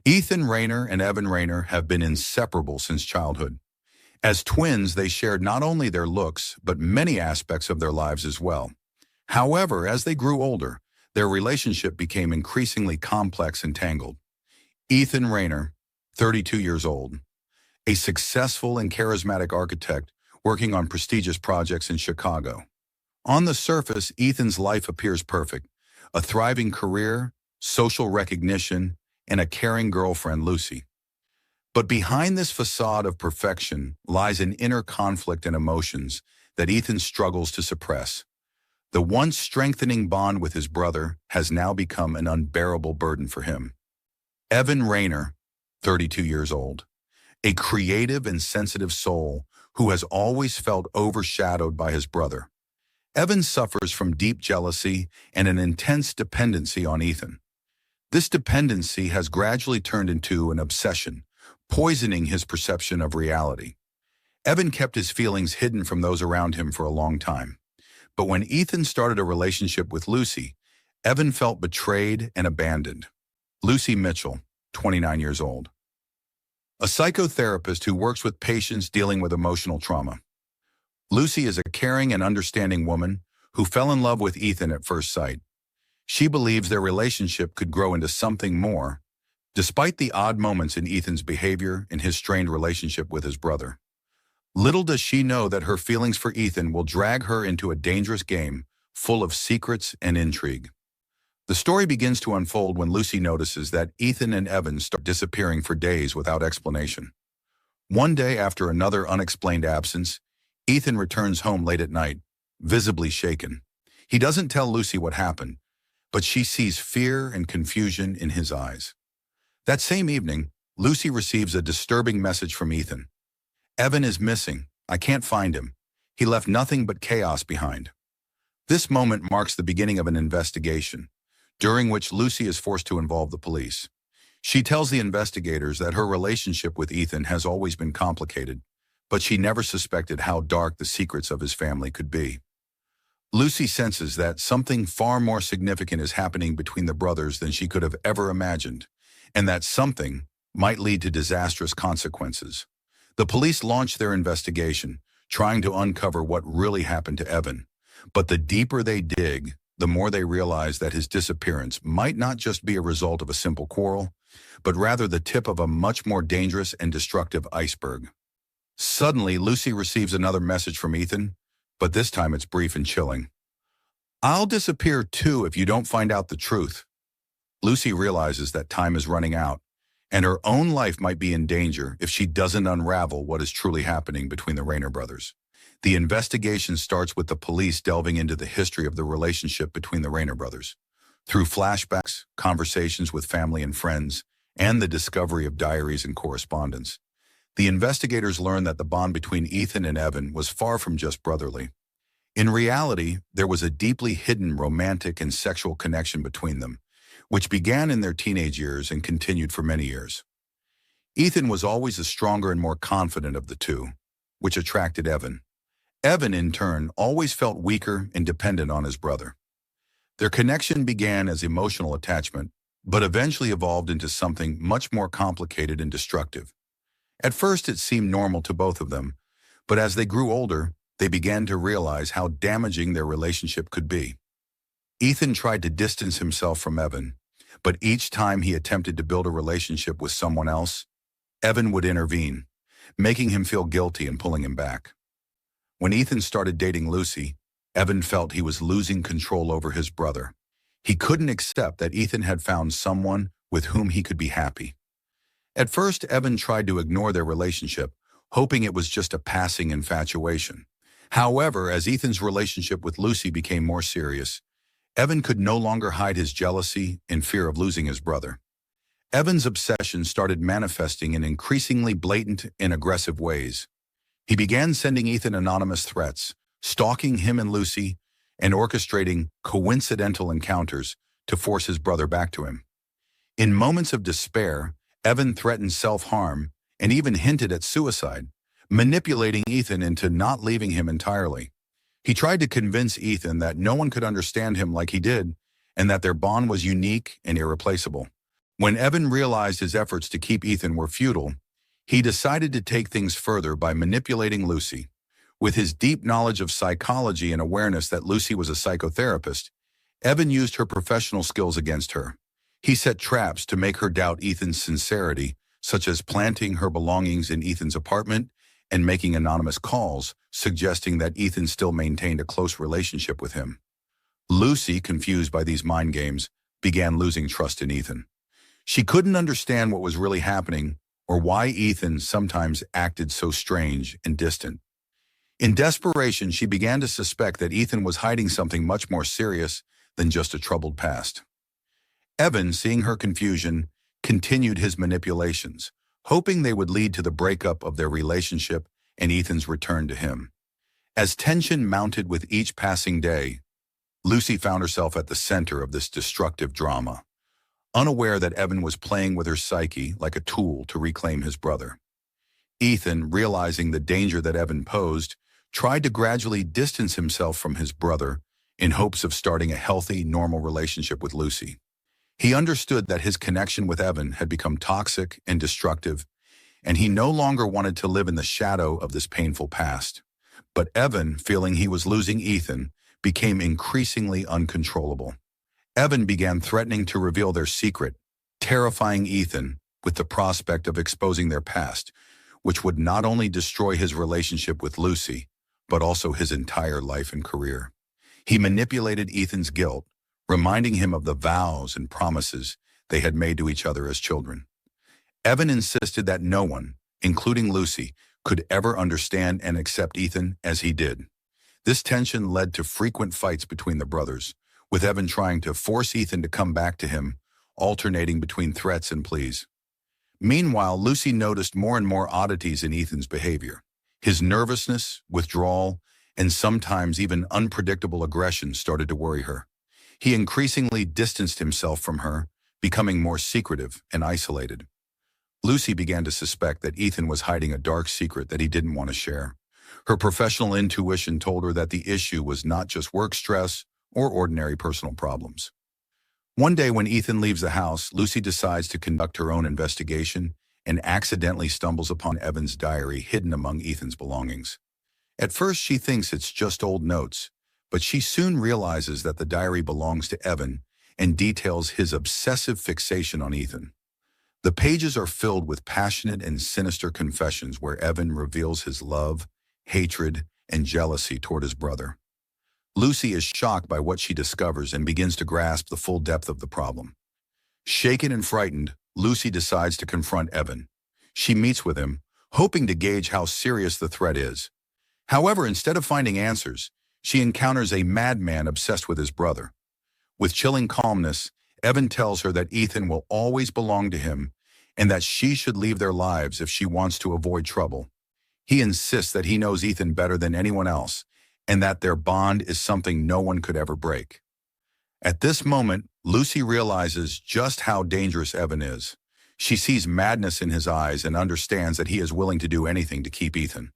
Ethan Rayner and Evan Rayner have been inseparable since childhood. As twins, they shared not only their looks, but many aspects of their lives as well. However, as they grew older, their relationship became increasingly complex and tangled. Ethan Rayner, 32 years old, a successful and charismatic architect working on prestigious projects in Chicago. On the surface, Ethan's life appears perfect: a thriving career, social recognition, and a caring girlfriend, Lucy. But behind this facade of perfection lies an inner conflict and emotions that Ethan struggles to suppress. The once strengthening bond with his brother has now become an unbearable burden for him. Evan Rayner, 32 years old, a creative and sensitive soul who has always felt overshadowed by his brother. Evan suffers from deep jealousy and an intense dependency on Ethan. This dependency has gradually turned into an obsession, poisoning his perception of reality. Evan kept his feelings hidden from those around him for a long time. But when Ethan started a relationship with Lucy, Evan felt betrayed and abandoned. Lucy Mitchell, 29 years old, a psychotherapist who works with patients dealing with emotional trauma. Lucy is a caring and understanding woman who fell in love with Ethan at first sight. She believes their relationship could grow into something more, despite the odd moments in Ethan's behavior and his strained relationship with his brother. Little does she know that her feelings for Ethan will drag her into a dangerous game full of secrets and intrigue. The story begins to unfold when Lucy notices that Ethan and Evan start disappearing for days without explanation. One day, after another unexplained absence, Ethan returns home late at night, visibly shaken. He doesn't tell Lucy what happened, but she sees fear and confusion in his eyes. That same evening, Lucy receives a disturbing message from Ethan. "Evan is missing. I can't find him. He left nothing but chaos behind." This moment marks the beginning of an investigation, during which Lucy is forced to involve the police. She tells the investigators that her relationship with Ethan has always been complicated, but she never suspected how dark the secrets of his family could be. Lucy senses that something far more significant is happening between the brothers than she could have ever imagined, and that something might lead to disastrous consequences. The police launch their investigation, trying to uncover what really happened to Evan. But the deeper they dig, the more they realize that his disappearance might not just be a result of a simple quarrel, but rather the tip of a much more dangerous and destructive iceberg. Suddenly, Lucy receives another message from Ethan, but this time it's brief and chilling. "I'll disappear too if you don't find out the truth." Lucy realizes that time is running out, and her own life might be in danger if she doesn't unravel what is truly happening between the Rayner brothers. The investigation starts with the police delving into the history of the relationship between the Rayner brothers. Through flashbacks, conversations with family and friends, and the discovery of diaries and correspondence, the investigators learn that the bond between Ethan and Evan was far from just brotherly. In reality, there was a deeply hidden romantic and sexual connection between them, which began in their teenage years and continued for many years. Ethan was always the stronger and more confident of the two, which attracted Evan. Evan, in turn, always felt weaker and dependent on his brother. Their connection began as emotional attachment, but eventually evolved into something much more complicated and destructive. At first, it seemed normal to both of them, but as they grew older, they began to realize how damaging their relationship could be. Ethan tried to distance himself from Evan, but each time he attempted to build a relationship with someone else, Evan would intervene, making him feel guilty and pulling him back. When Ethan started dating Lucy, Evan felt he was losing control over his brother. He couldn't accept that Ethan had found someone with whom he could be happy. At first, Evan tried to ignore their relationship, hoping it was just a passing infatuation. However, as Ethan's relationship with Lucy became more serious, Evan could no longer hide his jealousy and fear of losing his brother. Evan's obsession started manifesting in increasingly blatant and aggressive ways. He began sending Ethan anonymous threats, stalking him and Lucy, and orchestrating coincidental encounters to force his brother back to him. In moments of despair, Evan threatened self-harm and even hinted at suicide, manipulating Ethan into not leaving him entirely. He tried to convince Ethan that no one could understand him like he did, and that their bond was unique and irreplaceable. When Evan realized his efforts to keep Ethan were futile, he decided to take things further by manipulating Lucy. With his deep knowledge of psychology and awareness that Lucy was a psychotherapist, Evan used her professional skills against her. He set traps to make her doubt Ethan's sincerity, such as planting her belongings in Ethan's apartment and making anonymous calls, suggesting that Ethan still maintained a close relationship with him. Lucy, confused by these mind games, began losing trust in Ethan. She couldn't understand what was really happening or why Ethan sometimes acted so strange and distant. In desperation, she began to suspect that Ethan was hiding something much more serious than just a troubled past. Evan, seeing her confusion, continued his manipulations, hoping they would lead to the breakup of their relationship and Ethan's return to him. As tension mounted with each passing day, Lucy found herself at the center of this destructive drama, unaware that Evan was playing with her psyche like a tool to reclaim his brother. Ethan, realizing the danger that Evan posed, tried to gradually distance himself from his brother in hopes of starting a healthy, normal relationship with Lucy. He understood that his connection with Evan had become toxic and destructive, and he no longer wanted to live in the shadow of this painful past. But Evan, feeling he was losing Ethan, became increasingly uncontrollable. Evan began threatening to reveal their secret, terrifying Ethan with the prospect of exposing their past, which would not only destroy his relationship with Lucy, but also his entire life and career. He manipulated Ethan's guilt, reminding him of the vows and promises they had made to each other as children. Evan insisted that no one, including Lucy, could ever understand and accept Ethan as he did. This tension led to frequent fights between the brothers, with Evan trying to force Ethan to come back to him, alternating between threats and pleas. Meanwhile, Lucy noticed more and more oddities in Ethan's behavior. His nervousness, withdrawal, and sometimes even unpredictable aggression started to worry her. He increasingly distanced himself from her, becoming more secretive and isolated. Lucy began to suspect that Ethan was hiding a dark secret that he didn't want to share. Her professional intuition told her that the issue was not just work stress or ordinary personal problems. One day when Ethan leaves the house, Lucy decides to conduct her own investigation and accidentally stumbles upon Evan's diary hidden among Ethan's belongings. At first, she thinks it's just old notes, but she soon realizes that the diary belongs to Evan and details his obsessive fixation on Ethan. The pages are filled with passionate and sinister confessions where Evan reveals his love, hatred, and jealousy toward his brother. Lucy is shocked by what she discovers and begins to grasp the full depth of the problem. Shaken and frightened, Lucy decides to confront Evan. She meets with him, hoping to gauge how serious the threat is. However, instead of finding answers, she encounters a madman obsessed with his brother. With chilling calmness, Evan tells her that Ethan will always belong to him and that she should leave their lives if she wants to avoid trouble. He insists that he knows Ethan better than anyone else and that their bond is something no one could ever break. At this moment, Lucy realizes just how dangerous Evan is. She sees madness in his eyes and understands that he is willing to do anything to keep Ethan.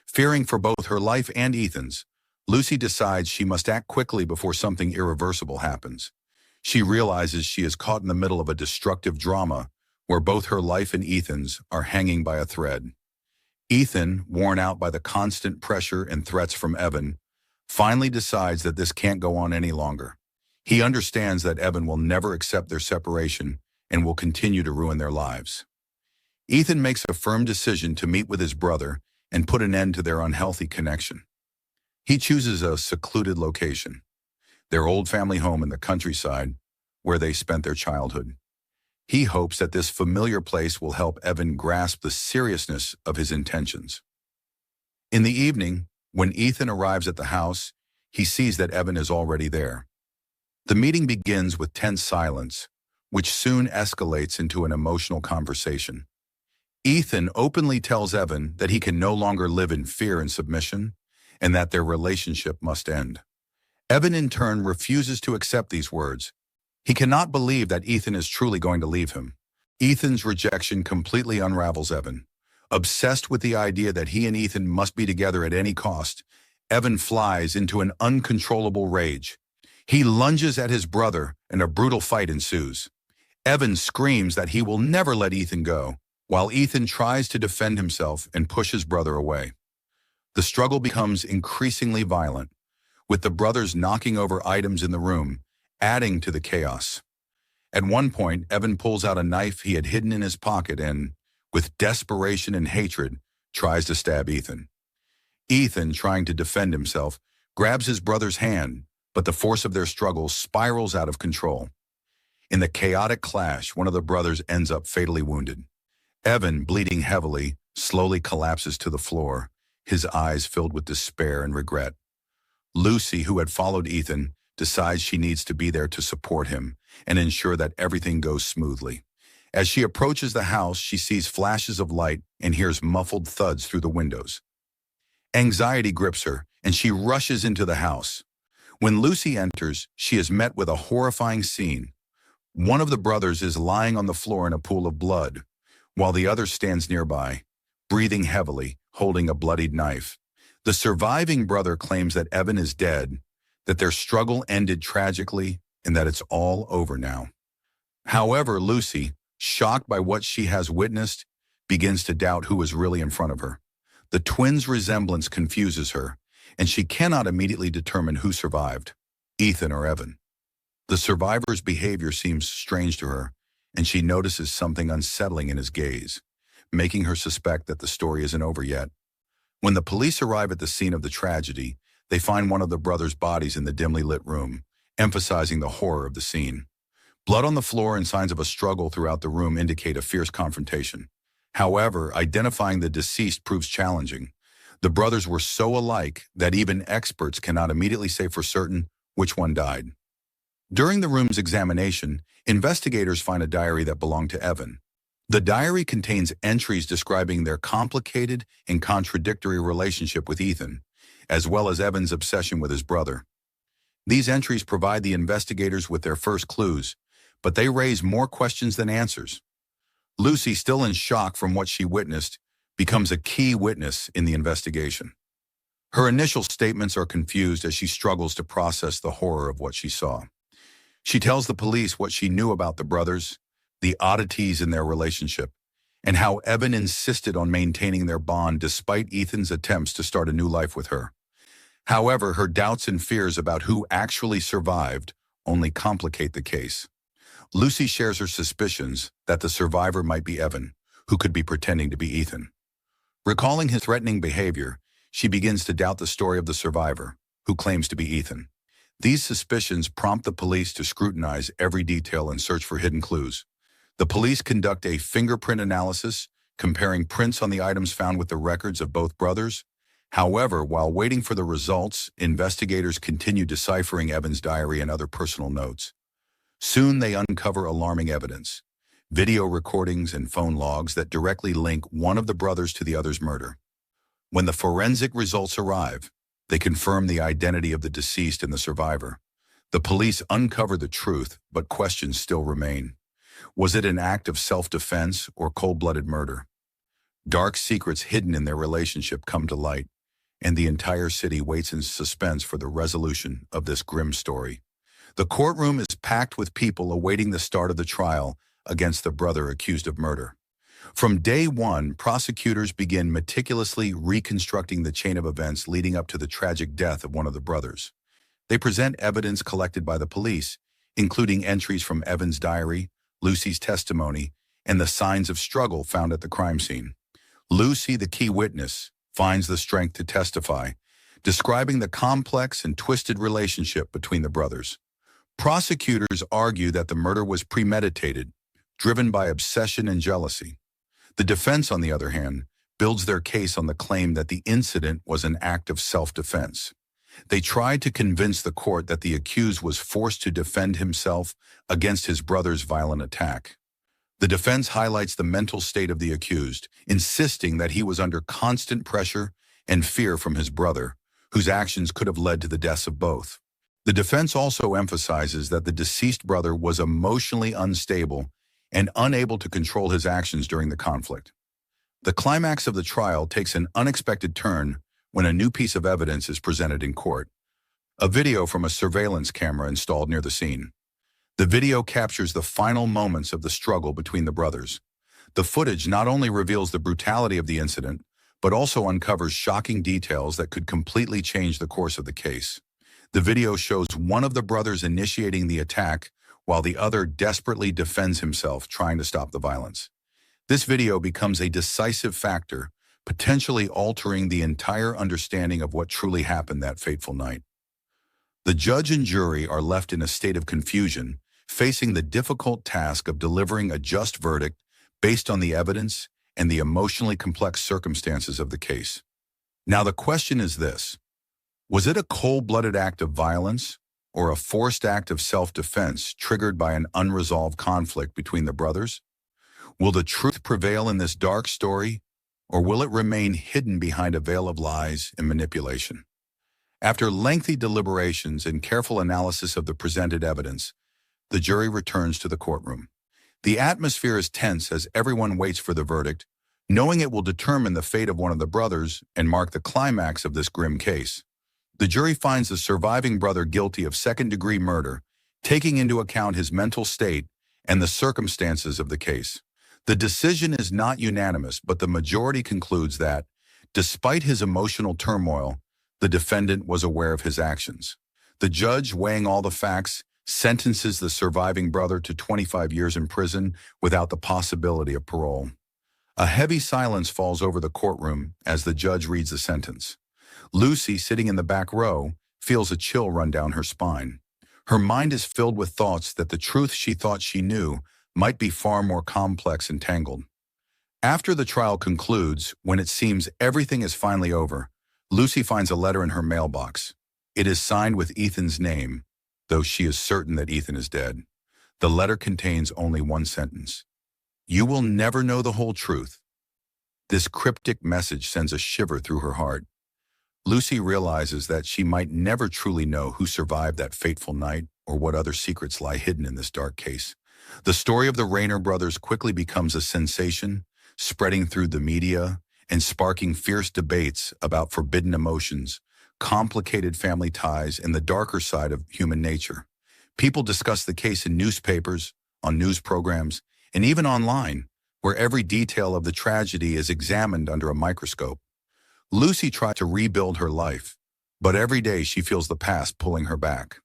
Fearing for both her life and Ethan's, Lucy decides she must act quickly before something irreversible happens. She realizes she is caught in the middle of a destructive drama where both her life and Ethan's are hanging by a thread. Ethan, worn out by the constant pressure and threats from Evan, finally decides that this can't go on any longer. He understands that Evan will never accept their separation and will continue to ruin their lives. Ethan makes a firm decision to meet with his brother and put an end to their unhealthy connection. He chooses a secluded location, their old family home in the countryside where they spent their childhood. He hopes that this familiar place will help Evan grasp the seriousness of his intentions. In the evening, when Ethan arrives at the house, he sees that Evan is already there. The meeting begins with tense silence, which soon escalates into an emotional conversation. Ethan openly tells Evan that he can no longer live in fear and submission, and that their relationship must end. Evan, in turn, refuses to accept these words. He cannot believe that Ethan is truly going to leave him. Ethan's rejection completely unravels Evan. Obsessed with the idea that he and Ethan must be together at any cost, Evan flies into an uncontrollable rage. He lunges at his brother and a brutal fight ensues. Evan screams that he will never let Ethan go, while Ethan tries to defend himself and push his brother away. The struggle becomes increasingly violent, with the brothers knocking over items in the room, adding to the chaos. At one point, Evan pulls out a knife he had hidden in his pocket and, with desperation and hatred, tries to stab Ethan. Ethan, trying to defend himself, grabs his brother's hand, but the force of their struggle spirals out of control. In the chaotic clash, one of the brothers ends up fatally wounded. Evan, bleeding heavily, slowly collapses to the floor, his eyes filled with despair and regret. Lucy, who had followed Ethan, decides she needs to be there to support him and ensure that everything goes smoothly. As she approaches the house, she sees flashes of light and hears muffled thuds through the windows. Anxiety grips her, and she rushes into the house. When Lucy enters, she is met with a horrifying scene. One of the brothers is lying on the floor in a pool of blood, while the other stands nearby, breathing heavily, holding a bloodied knife. The surviving brother claims that Evan is dead, that their struggle ended tragically, and that it's all over now. However, Lucy, shocked by what she has witnessed, begins to doubt who is really in front of her. The twins' resemblance confuses her, and she cannot immediately determine who survived, Ethan or Evan. The survivor's behavior seems strange to her, and she notices something unsettling in his gaze, making her suspect that the story isn't over yet. When the police arrive at the scene of the tragedy, they find one of the brothers' bodies in the dimly lit room, emphasizing the horror of the scene. Blood on the floor and signs of a struggle throughout the room indicate a fierce confrontation. However, identifying the deceased proves challenging. The brothers were so alike that even experts cannot immediately say for certain which one died. During the room's examination, investigators find a diary that belonged to Evan. The diary contains entries describing their complicated and contradictory relationship with Ethan, as well as Evan's obsession with his brother. These entries provide the investigators with their first clues, but they raise more questions than answers. Lucy, still in shock from what she witnessed, becomes a key witness in the investigation. Her initial statements are confused as she struggles to process the horror of what she saw. She tells the police what she knew about the brothers, the oddities in their relationship, and how Evan insisted on maintaining their bond despite Ethan's attempts to start a new life with her. However, her doubts and fears about who actually survived only complicate the case. Lucy shares her suspicions that the survivor might be Evan, who could be pretending to be Ethan. Recalling his threatening behavior, she begins to doubt the story of the survivor, who claims to be Ethan. These suspicions prompt the police to scrutinize every detail and search for hidden clues. The police conduct a fingerprint analysis, comparing prints on the items found with the records of both brothers. However, while waiting for the results, investigators continue deciphering Evan's diary and other personal notes. Soon they uncover alarming evidence, video recordings and phone logs that directly link one of the brothers to the other's murder. When the forensic results arrive, they confirm the identity of the deceased and the survivor. The police uncover the truth, but questions still remain. Was it an act of self-defense or cold-blooded murder? Dark secrets hidden in their relationship come to light, and the entire city waits in suspense for the resolution of this grim story. The courtroom is packed with people awaiting the start of the trial against the brother accused of murder. From day one, prosecutors begin meticulously reconstructing the chain of events leading up to the tragic death of one of the brothers. They present evidence collected by the police, including entries from Evan's diary, Lucy's testimony, and the signs of struggle found at the crime scene. Lucy, the key witness, finds the strength to testify, describing the complex and twisted relationship between the brothers. Prosecutors argue that the murder was premeditated, driven by obsession and jealousy. The defense, on the other hand, builds their case on the claim that the incident was an act of self-defense. They tried to convince the court that the accused was forced to defend himself against his brother's violent attack. The defense highlights the mental state of the accused, insisting that he was under constant pressure and fear from his brother, whose actions could have led to the deaths of both. The defense also emphasizes that the deceased brother was emotionally unstable and unable to control his actions during the conflict. The climax of the trial takes an unexpected turn when a new piece of evidence is presented in court, a video from a surveillance camera installed near the scene. The video captures the final moments of the struggle between the brothers. The footage not only reveals the brutality of the incident, but also uncovers shocking details that could completely change the course of the case. The video shows one of the brothers initiating the attack, while the other desperately defends himself, trying to stop the violence. This video becomes a decisive factor, potentially altering the entire understanding of what truly happened that fateful night. The judge and jury are left in a state of confusion, facing the difficult task of delivering a just verdict based on the evidence and the emotionally complex circumstances of the case. Now the question is this: was it a cold-blooded act of violence or a forced act of self-defense triggered by an unresolved conflict between the brothers? Will the truth prevail in this dark story, or will it remain hidden behind a veil of lies and manipulation? After lengthy deliberations and careful analysis of the presented evidence, the jury returns to the courtroom. The atmosphere is tense as everyone waits for the verdict, knowing it will determine the fate of one of the brothers and mark the climax of this grim case. The jury finds the surviving brother guilty of second-degree murder, taking into account his mental state and the circumstances of the case. The decision is not unanimous, but the majority concludes that, despite his emotional turmoil, the defendant was aware of his actions. The judge, weighing all the facts, sentences the surviving brother to 25 years in prison without the possibility of parole. A heavy silence falls over the courtroom as the judge reads the sentence. Lucy, sitting in the back row, feels a chill run down her spine. Her mind is filled with thoughts that the truth she thought she knew might be far more complex and tangled. After the trial concludes, when it seems everything is finally over, Lucy finds a letter in her mailbox. It is signed with Ethan's name, though she is certain that Ethan is dead. The letter contains only one sentence: "You will never know the whole truth." This cryptic message sends a shiver through her heart. Lucy realizes that she might never truly know who survived that fateful night or what other secrets lie hidden in this dark case. The story of the Rayner brothers quickly becomes a sensation, spreading through the media and sparking fierce debates about forbidden emotions, complicated family ties, and the darker side of human nature. People discuss the case in newspapers, on news programs, and even online, where every detail of the tragedy is examined under a microscope. Lucy tries to rebuild her life, but every day she feels the past pulling her back.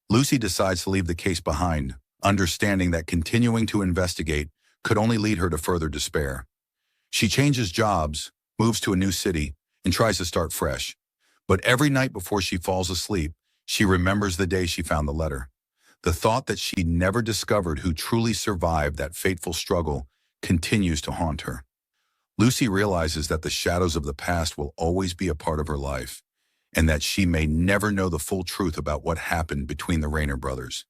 Lucy decides to leave the case behind, understanding that continuing to investigate could only lead her to further despair. She changes jobs, moves to a new city, and tries to start fresh. But every night before she falls asleep, she remembers the day she found the letter. The thought that she never discovered who truly survived that fateful struggle continues to haunt her. Lucy realizes that the shadows of the past will always be a part of her life, and that she may never know the full truth about what happened between the Rayner brothers.